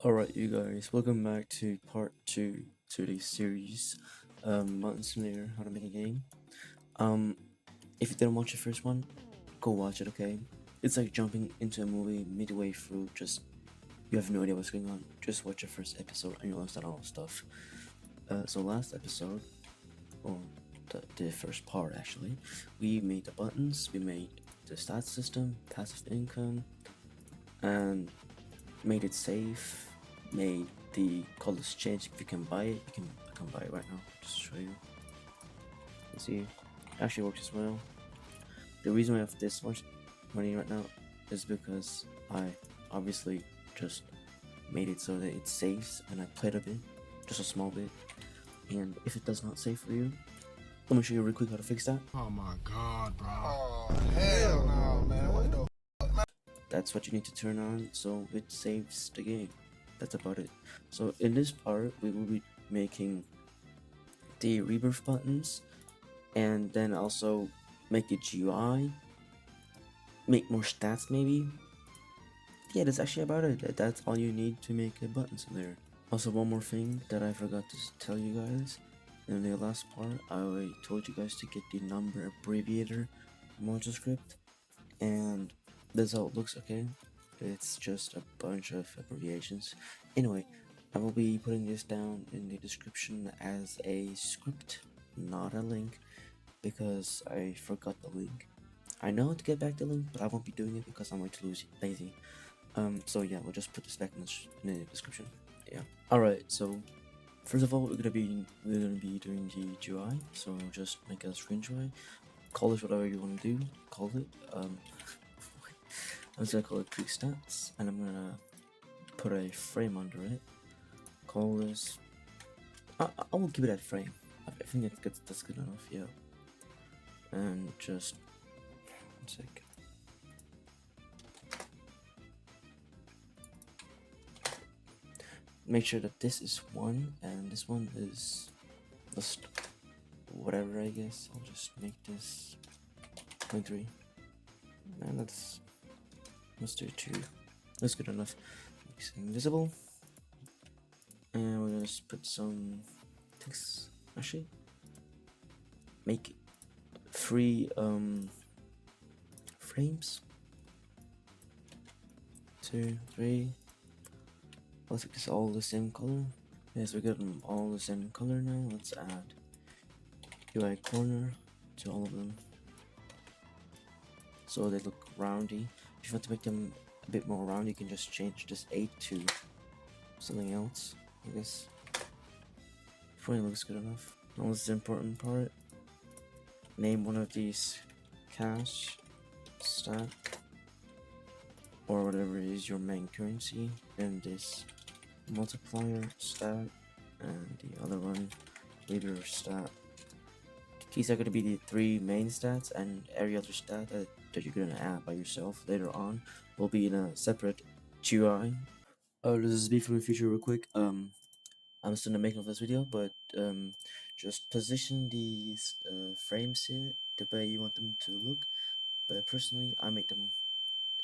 Alright, you guys, welcome back to part 2 to the series, Button Sim, how to make a game. If you didn't watch the first one, go watch it, okay? It's like jumping into a movie midway through, just, you have no idea what's going on. Just watch the first episode and you'll understand all the stuff. So last episode, or the first part actually, we made the buttons, we made the stat system, passive income, and made it safe, made the colors change. If you can buy it, I can buy it right now, just to show you. You see, it actually works as well. The reason I have this much money right now is because I obviously just made it so that it saves, and I played a bit, just a small bit, and if it does not save for you, let me show you real quick how to fix that. Oh my god, bro. Oh, hell no, man. What the That's what you need to turn on so it saves the game. That's about it. So in this part we will be making the rebirth buttons, and then also make the GUI, make more stats maybe. Yeah, that's actually about it. That's all you need to make a button there. Also, one more thing that I forgot to tell you guys. In the last part, I told you guys to get the number abbreviator module script, and that's how it looks, okay? It's just a bunch of abbreviations. Anyway, I will be putting this down in the description as a script, not a link, because I forgot the link. I know how to get back the link, but I won't be doing it because I'm way too lazy. So yeah, we'll just put this back in the description. Yeah. Alright, so first of all, we're gonna be doing the GUI. So just make a screen GUI. Call it whatever you want to do. Call it. I'm just gonna call it quick stats, and I'm gonna put a frame under it. Call this. I will keep it at frame. I think that's good enough. Yeah. And just 1 sec. Make sure that this is 1 and this one is just whatever, I guess. I'll just make this 0.3, and let's do 2. That's good enough. Make it invisible, and we're gonna just put some text. Actually, make 3 frames. 2, 3. Let's make this all the same color. Yes, we got them all the same color now. Let's add UI corner to all of them so they look roundy. If you want to make them a bit more round, you can just change this 8 to something else, I guess. Probably looks good enough. Now this is the important part. Name one of these cash, stat, or whatever is your main currency, and this multiplier stat, and the other one leader stat. These are going to be the 3 main stats, and every other stat that you're going to add by yourself later on will be in a separate GUI. This is me from the future real quick. I'm still in the making of this video, but just position these frames here the way you want them to look. But personally, I make them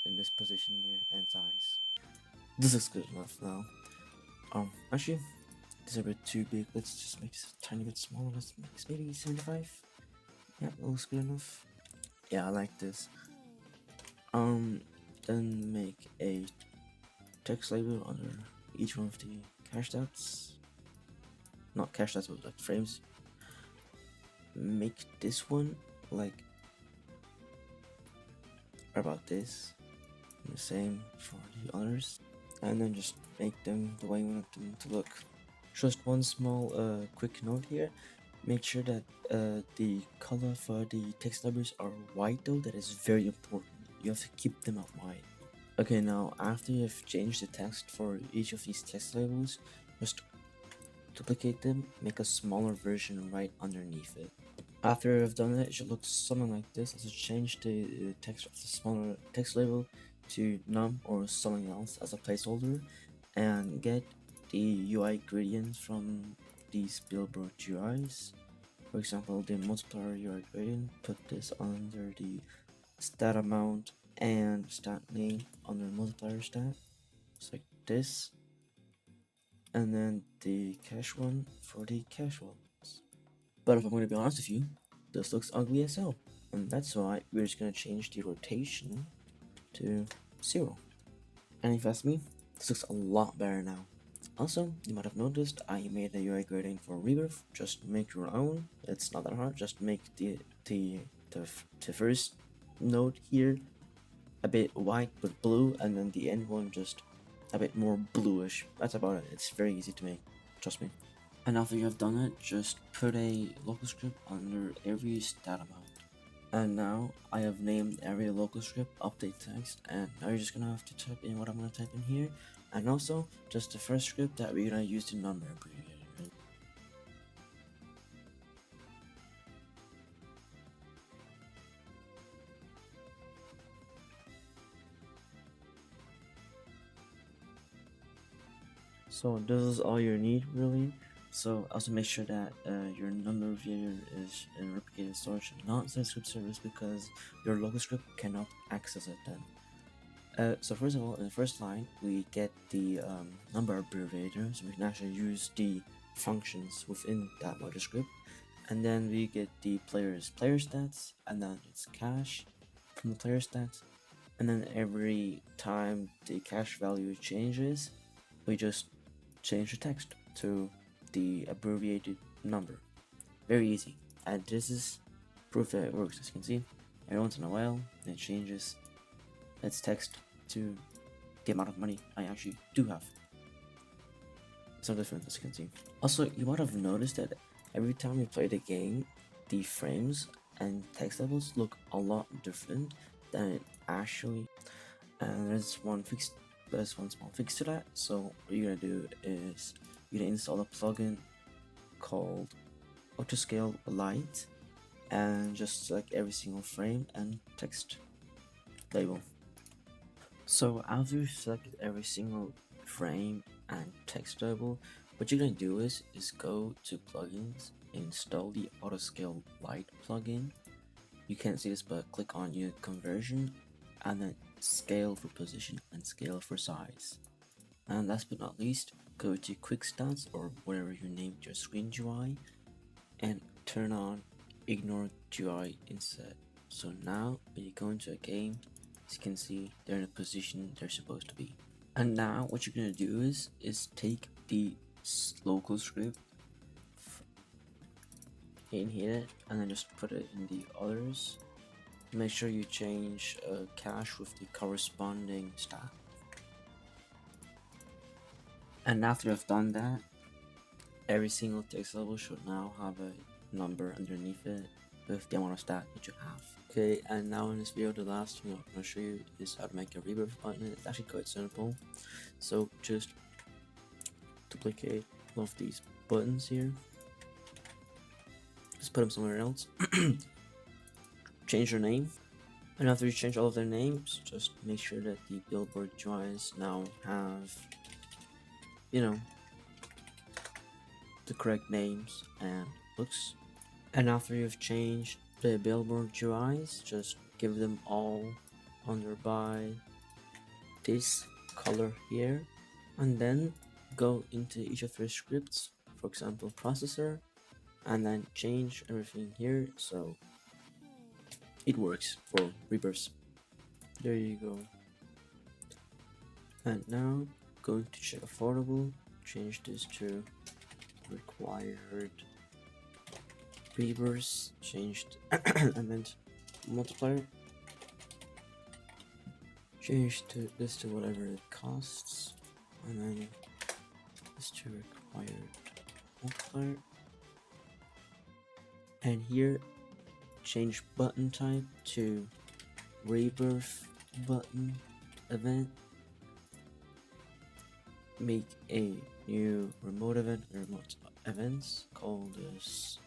in this position here and size. This looks good enough now. Actually, this is a bit too big. Let's just make this a tiny bit smaller. Let's make this maybe 75. Yeah, that looks good enough. Yeah, I like this. Then make a text label under each one of the cache stats. Not cache stats, but like frames. Make this one like about this. And the same for the others. And then just make them the way you want them to look. Just one small quick note here. Make sure that the color for the text labels are white though. That is very important. You have to keep them at white. Okay, now after you've changed the text for each of these text labels, just duplicate them, make a smaller version right underneath it. After you've done it, it should look something like this. Let's change the text of the smaller text label to num or something else as a placeholder, and get the UI gradient from these billboard UIs. For example, the multiplier UI gradient, put this under the stat amount and stat name under multiplier stat, just like this. and then the cash one for the cash ones. But if I'm going to be honest with you, this looks ugly as hell, and that's why we're just going to change the rotation to 0. And if you ask me, this looks a lot better now. Also, you might have noticed I made a UI grading for Rebirth. Just make your own. It's not that hard. Just make the first node here a bit white with blue, and then the end one just a bit more bluish. That's about it. It's very easy to make. Trust me. And after you have done it, just put a local script under every stat amount. And now I have named every local script update text, and now you're just gonna have to type in what I'm gonna type in here, and also just the first script that we're gonna use the number abbreviator. So this is all you need really. So also make sure that your number abbreviator is in replicated storage, not inside script service, because your local script cannot access it then. So first of all, in the first line, we get the number abbreviator, so we can actually use the functions within that module script. And then we get the player stats, and then it's cache from the player stats. And then every time the cache value changes, we just change the text to the abbreviated number. Very easy. And this is proof that it works. As you can see, every once in a while it changes its text to the amount of money I actually do have. It's no different, as you can see. Also, you might have noticed that every time you play the game, the frames and text levels look a lot different than it actually. And there's one small fix to that. So what you're gonna do is you're gonna install a plugin called Autoscale Light, and just select every single frame and text label. So after you've selected every single frame and text label, what you're gonna do is go to plugins, install the Autoscale Light plugin. You can't see this, but click on unit conversion, and then scale for position and scale for size. And last but not least, go to quick stats or whatever you named your screen UI, and turn on ignore GUI instead. So now when you go into a game, as you can see, they're in a position they're supposed to be. And now what you're gonna do is take the local script in here and then just put it in the others. Make sure you change cache with the corresponding stat. And after you've done that, every single text level should now have a number underneath it with the amount of stat that you have. Okay, and now in this video, the last thing I'm going to show you is how to make a rebirth button. It's actually quite simple. So just duplicate all of these buttons here. Just put them somewhere else. Change your name. And after you change all of their names, just make sure that the billboard UIs now have, the correct names and looks. And after you've changed the billboard UIs, just give them all under by this color here, and then go into each of your scripts, for example processor, and then change everything here so it works for Rebirths. There you go. And now going to check affordable, change this to required Rebirths, changed I meant multiplier, change this to whatever it costs, and then this to required multiplier, and here change button type to Rebirth button event, make a new remote event or remote events, call this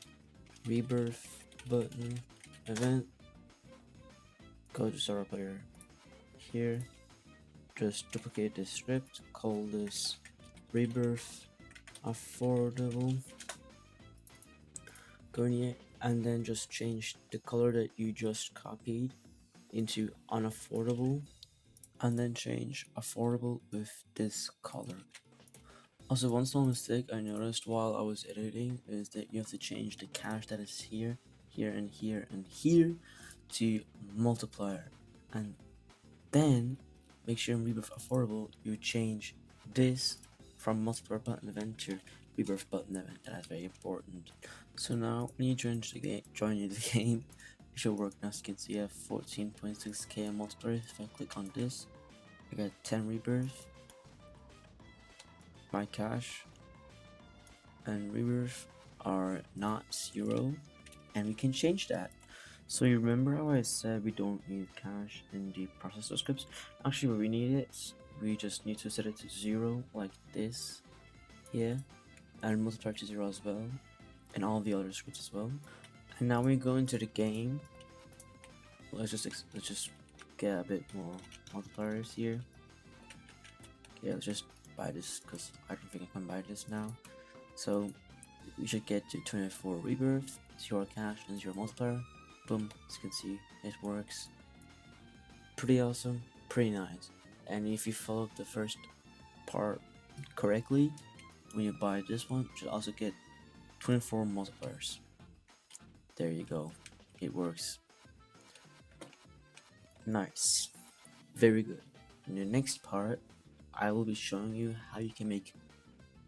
Rebirth button event, go to server player here, just duplicate this script, call this Rebirth affordable, go in here, and then just change the color that you just copied into unaffordable, and then change affordable with this color. Also, one small mistake I noticed while I was editing is that you have to change the cache that is here, here, and here, and here to multiplier. And then make sure in Rebirth Affordable you change this from multiplier button event to Rebirth button event. That's very important. So now when you join the game, it should work now. As you can see, I have 14.6k multipliers. If I click on this, I got 10 Rebirth, my cache and Rebirth are not 0, and we can change that. So you remember how I said we don't need cache in the processor scripts? Actually, what we need is we just need to set it to 0 like this here, and multiply to 0 as well, and all the other scripts as well. And now we go into the game. Let's just get a bit more multipliers here. Okay, let's just buy this because I don't think I can buy this now. So we should get to 24 Rebirth, 0 cache, and 0 multiplier. Boom, as you can see, it works. Pretty awesome, pretty nice. And if you follow the first part correctly, when you buy this one, you should also get 24 multipliers. There you go, it works. Nice, very good. In the next part, I will be showing you how you can make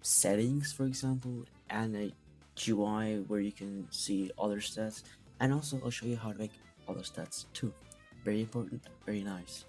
settings, for example, and a GUI where you can see other stats, and also I'll show you how to make other stats too. Very important, very nice.